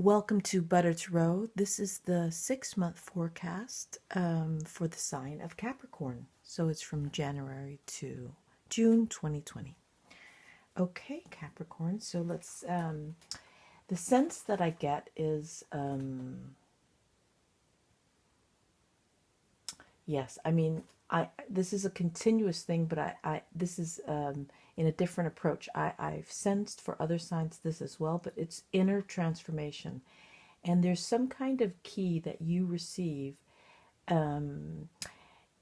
Welcome to Butter Tarot. This is the 6-month forecast for the sign of Capricorn. So it's from January to June 2020. Okay, Capricorn. So let's. The sense that I get is yes. I mean, this is a continuous thing, but I this is in a different approach. I've sensed for other signs this as well, but it's inner transformation. And there's some kind of key that you receive. It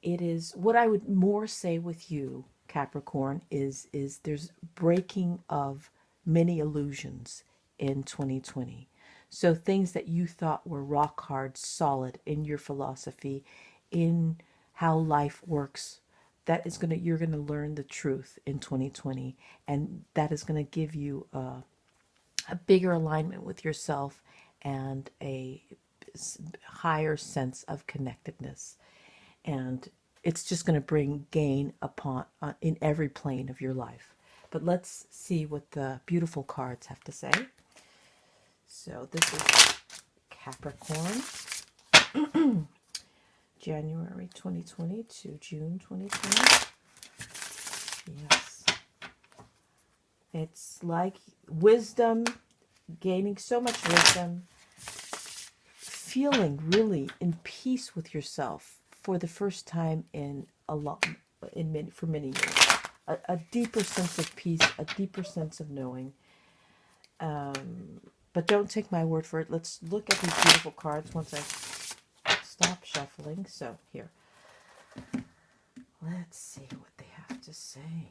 is what I would more say with you, Capricorn, is there's breaking of many illusions in 2020. So things that you thought were rock hard, solid in your philosophy, in how life works, that is you're gonna learn the truth in 2020, and that is gonna give you a bigger alignment with yourself and a higher sense of connectedness. And it's just going to bring gain upon in every plane of your life. But let's see what the beautiful cards have to say. So this is Capricorn, January 2020 to June 2020. Yes. It's like wisdom, gaining so much wisdom, feeling really in peace with yourself for the first time in for many years. A deeper sense of peace, a deeper sense of knowing. But don't take my word for it. Let's look at these beautiful cards once I stop shuffling. So here, let's see what they have to say.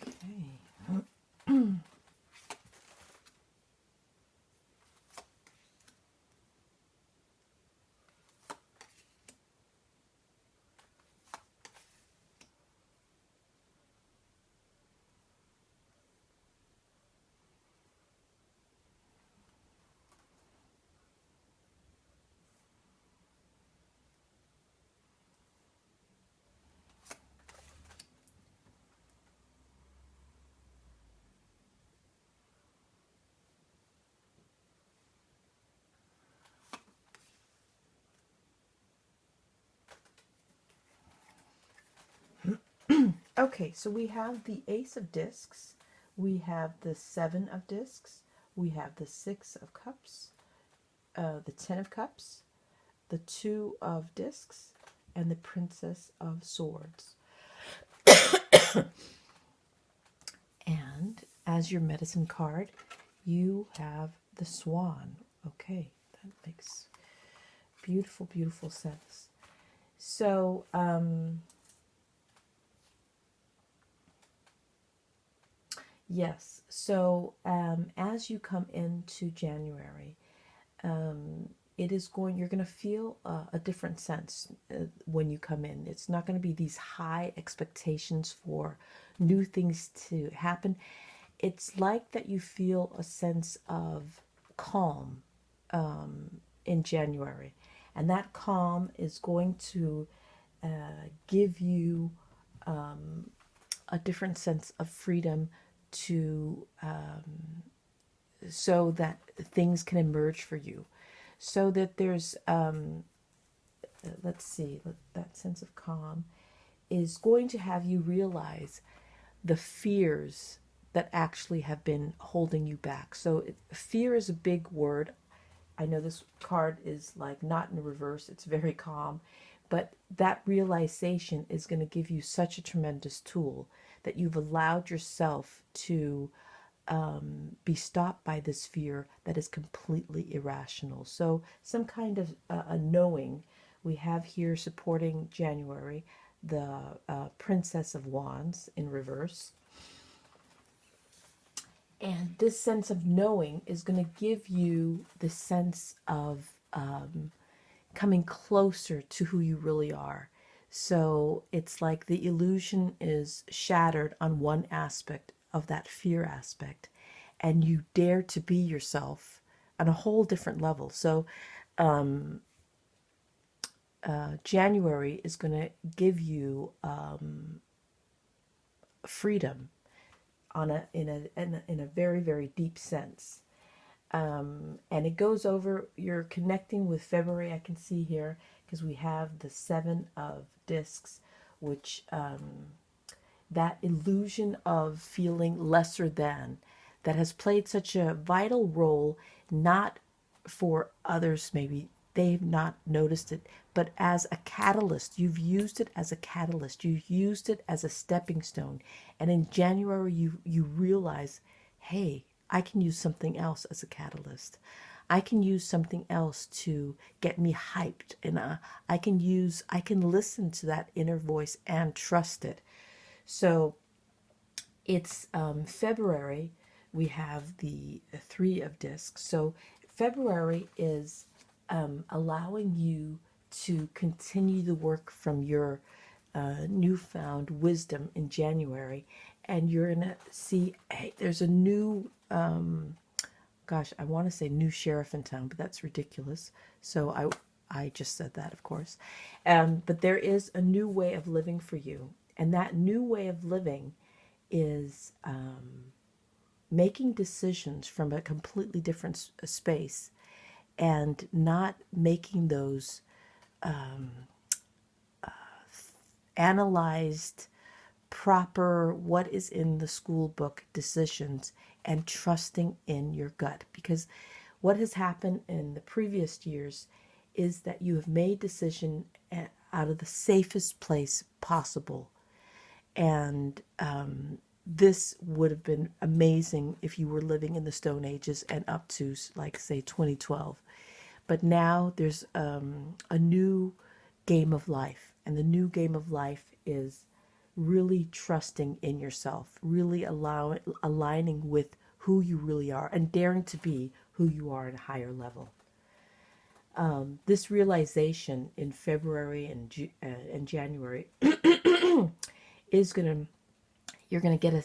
Okay. Okay, so we have the Ace of Discs, we have the Seven of Discs, we have the Six of Cups, the Ten of Cups, the Two of Discs, and the Princess of Swords. And as your medicine card, you have the Swan. Okay, that makes beautiful, beautiful sense. So, yes. So, as you come into January, you're going to feel a different sense when you come in. It's not going to be these high expectations for new things to happen. It's like that you feel a sense of calm in January. And that calm is going to give you a different sense of freedom to so that things can emerge for you, so that there's let's see, that sense of calm is going to have you realize the fears that actually have been holding you back. So fear is a big word. I know this card is like not in reverse, it's very calm, but that realization is going to give you such a tremendous tool that you've allowed yourself to be stopped by this fear that is completely irrational. So some kind of a knowing. We have here supporting January the Princess of Wands in reverse. And this sense of knowing is going to give you the sense of coming closer to who you really are. So it's like the illusion is shattered on one aspect of that fear aspect, and you dare to be yourself on a whole different level. So January is going to give you freedom on a in a very, very deep sense. And it goes over, you're connecting with February, I can see here, because we have the 7 of Discs, which that illusion of feeling lesser than, that has played such a vital role, not for others, maybe they've not noticed it, but as a catalyst. You've used it as a catalyst, you've used it as a stepping stone. And in January, you realize, hey, I can use something else as a catalyst. I can use something else to get me hyped, and I can listen to that inner voice and trust it. So it's February. We have the 3 of Discs. So February is allowing you to continue the work from your newfound wisdom in January, and you're gonna see, hey, there's a new gosh, I want to say new sheriff in town, but that's ridiculous. So I just said that, of course. But there is a new way of living for you. And that new way of living is making decisions from a completely different space, and not making those analyzed, proper, what is in the school book decisions, and trusting in your gut. Because what has happened in the previous years is that you have made decision out of the safest place possible. And this would have been amazing if you were living in the Stone Ages and up to, like, say, 2012. But now there's a new game of life. And the new game of life is really trusting in yourself, really aligning with who you really are, and daring to be who you are at a higher level. This realization in February and January is you're gonna get a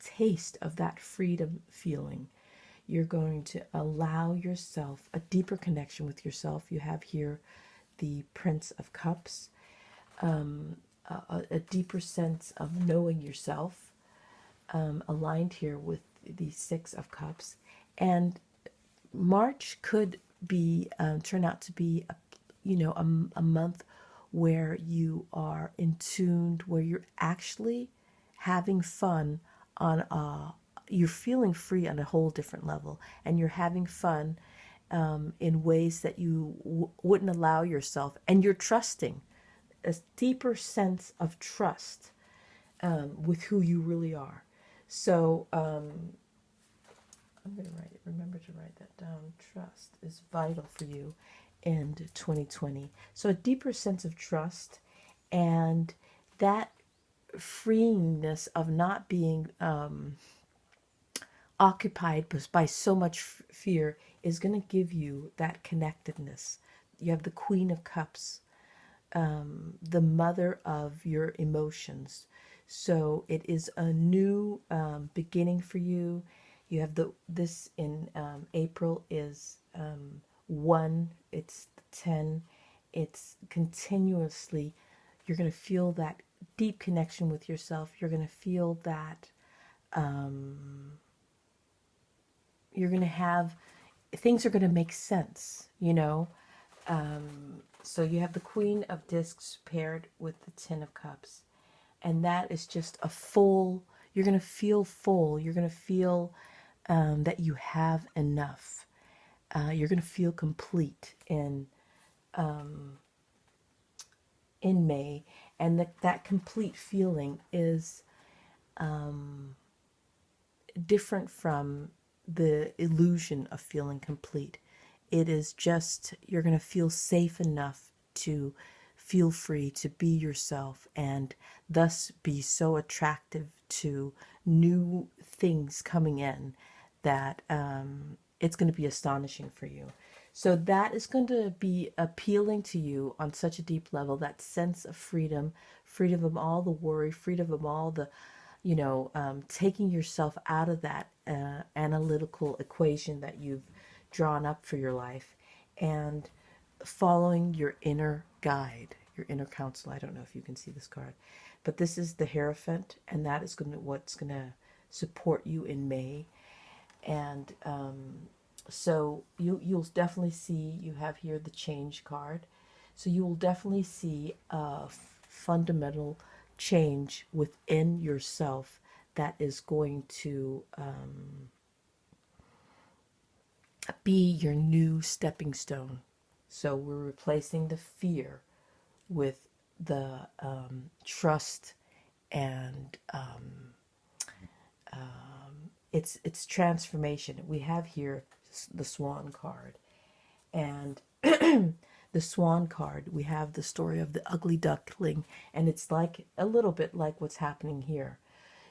taste of that freedom feeling. You're going to allow yourself a deeper connection with yourself. You have here the Prince of Cups, a deeper sense of knowing yourself, aligned here with the 6 of Cups. And March could be turn out to be a month where you are in tuned, where you're actually having fun on you're feeling free on a whole different level, and you're having fun in ways that you wouldn't allow yourself, and you're trusting, a deeper sense of trust with who you really are. So I'm going to remember to write that down. Trust is vital for you in 2020. So a deeper sense of trust, and that freeingness of not being occupied by so much fear is going to give you that connectedness. You have the Queen of Cups, the mother of your emotions. So it is a new beginning for you. You have this in April is 1. It's 10. It's continuously. You're going to feel that deep connection with yourself. You're going to feel that. You're going to have, things are going to make sense. So you have the Queen of Discs paired with the 10 of Cups. And that is just a full, you're going to feel full. You're going to feel that you have enough. You're going to feel complete in May. And that complete feeling is different from the illusion of feeling complete. It is just, you're going to feel safe enough to feel free to be yourself, and thus be so attractive to new things coming in that it's going to be astonishing for you. So that is going to be appealing to you on such a deep level, that sense of freedom, freedom of all the worry, freedom of all the, taking yourself out of that analytical equation that you've drawn up for your life, and following your inner guide, your inner counsel. I don't know if you can see this card, but this is the Hierophant, and that is what's going to support you in May. And so you'll definitely see, you have here the change card. So you will definitely see a fundamental change within yourself that is going to be your new stepping stone. So we're replacing the fear with the trust, and it's transformation. We have here the Swan card, and the Swan card, we have the story of the ugly duckling, and it's like a little bit like what's happening here.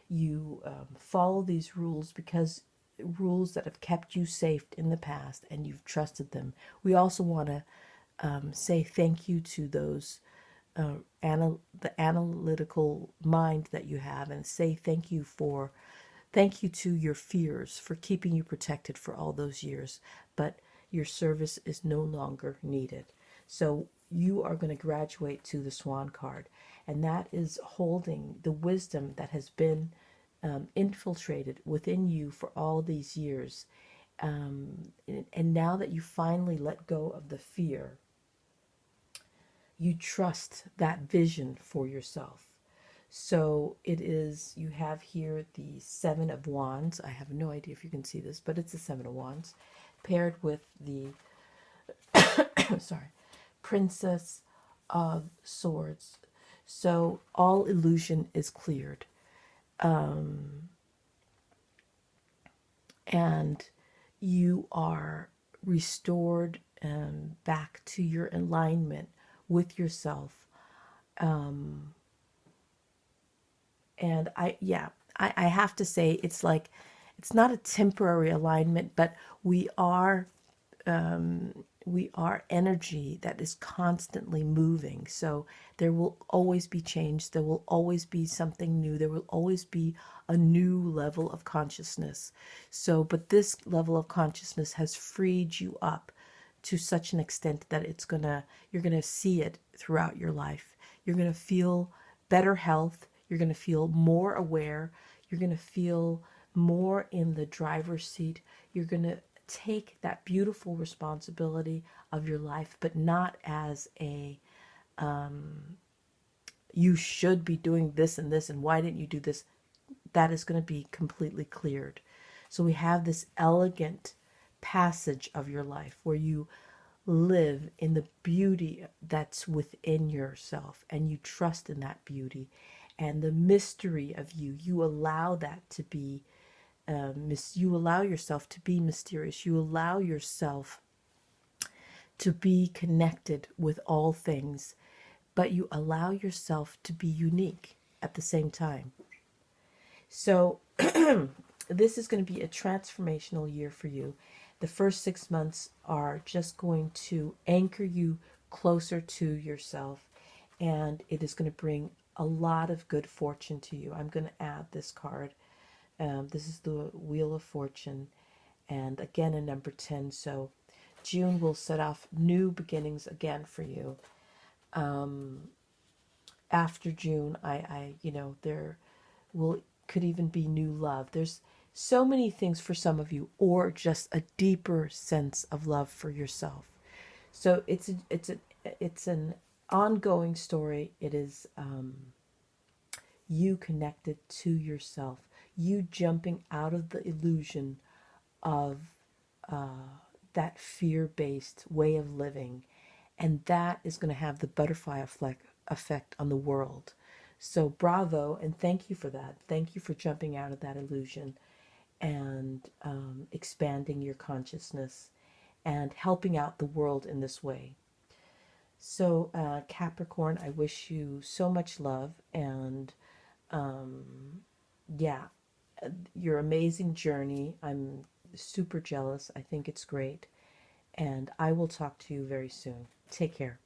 You follow these rules because rules that have kept you safe in the past, and you've trusted them. We also want to say thank you to those the analytical mind that you have, and say thank you to your fears for keeping you protected for all those years, but your service is no longer needed. So you are going to graduate to the Swan card, and that is holding the wisdom that has been infiltrated within you for all these years. And now that you finally let go of the fear, you trust that vision for yourself. So it is, you have here the Seven of Wands. I have no idea if you can see this, but it's the Seven of Wands paired with the, sorry, Princess of Swords. So all illusion is cleared. And you are restored back to your alignment with yourself. And I have to say, it's like, it's not a temporary alignment, but we are energy that is constantly moving. So there will always be change. There will always be something new. There will always be a new level of consciousness. So, but this level of consciousness has freed you up to such an extent that you're gonna see it throughout your life. You're gonna feel better health. You're gonna feel more aware. You're gonna feel more in the driver's seat. You're gonna take that beautiful responsibility of your life, but not as a you should be doing this and this, and why didn't you do this? That is going to be completely cleared. So we have this elegant passage of your life where you live in the beauty that's within yourself, and you trust in that beauty and the mystery of you. You allow that to be you allow yourself to be mysterious. You allow yourself to be connected with all things, but you allow yourself to be unique at the same time. So this is going to be a transformational year for you. The first 6 months are just going to anchor you closer to yourself, and it is going to bring a lot of good fortune to you. I'm going to add this card. This is the Wheel of Fortune, and again a number 10. So June will set off new beginnings again for you. After June, there could even be new love. There's so many things for some of you, or just a deeper sense of love for yourself. So it's an ongoing story. It is you connected to yourself, you jumping out of the illusion of that fear-based way of living, and that is going to have the butterfly effect on the world. So bravo, and thank you for that. Thank you for jumping out of that illusion and expanding your consciousness and helping out the world in this way. So Capricorn, I wish you so much love, and yeah, your amazing journey. I'm super jealous. I think it's great. And I will talk to you very soon. Take care.